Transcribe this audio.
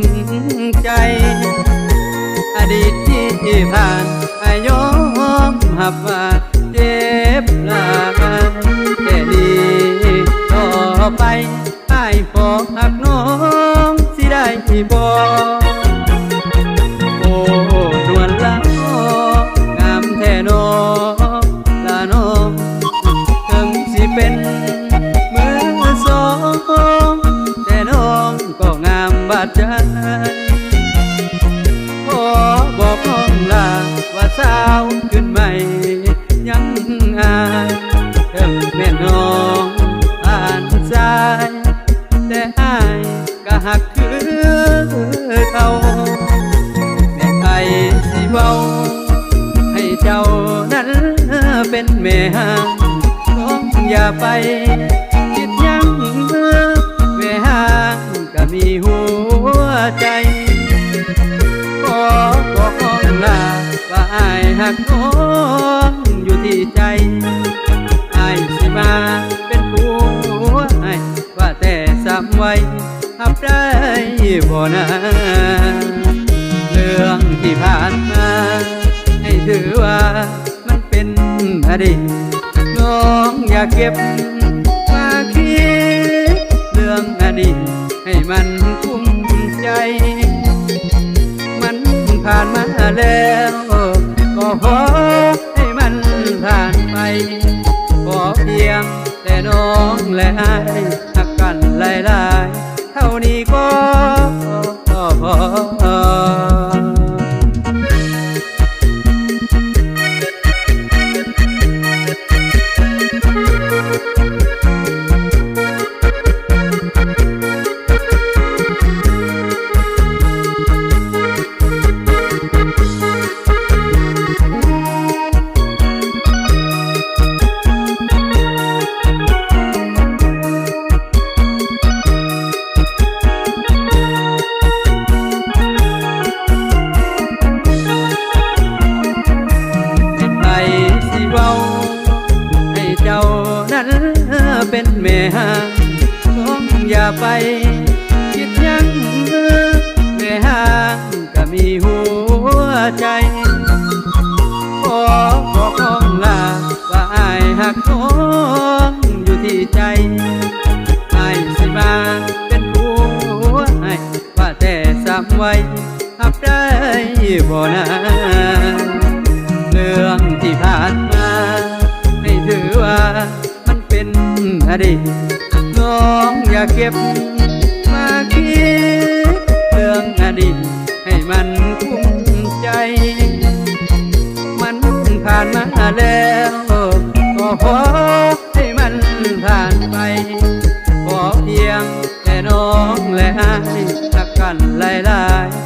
ริงใจอดีตที่ผ่านยอมหับว่าเจ็บหลายแต่นี้ต่อไปอ้ายขอหักน้องสิได้บ่โอ้นวลละงามแท้น้องละน้องถึงสิเป็นมือสองแต่น้องก็งามบาดใจขอบอกน้องลาว่าสาวขึ้นใหม่ยังอายถึงแม่น้องอ่านใจแต่อ้ายก็หักคือเขาแม่ไอ้สิเว้าให้เจ้านั้นเป็นแม่ห้างน้องอย่าไปคิดยังแม่ห้างก็มีหัวใจขอบอกน้องลาว่าอ้ายหักน้องอยู่ที่ใจอ้ายสิมาเป็นผัวให้ว่าแต่ซ้ำไว้ทับได้บ่นะเรื่องที่ผ่านมาให้ถือว่ามันเป็นอดีตน้องอย่าเก็บมาคิดเรื่องอดีตให้มันคุ้มใจมันผ่านมาแล้วก็ขอให้มันผ่านไปขอเพียงแต่น้องและอ้ายหักกันหลายๆเท่านี้ก็พอให้เจ้านั้นเป็นแม่ห้างน้องอย่าไปคิดยังแม่ห้างก็มีหัวใจขอบอกน้องลาว่าอ้ายหักน้องอยู่ที่ใจอ้ายสิมาเป็นผัวให้ว่าแต่ซ้ำไว้ทับได้บ่นะเรื่องที่ผ่านมาให้ถือว่ามันเป็นอดีตน้องอย่าเก็บมาคิดเรื่องอดีตให้มันคุ้มใจมันผ่านมาแล้วก็ขอให้มันผ่านไปขอเพียงแต่น้องและอ้ายรักกันหลายๆ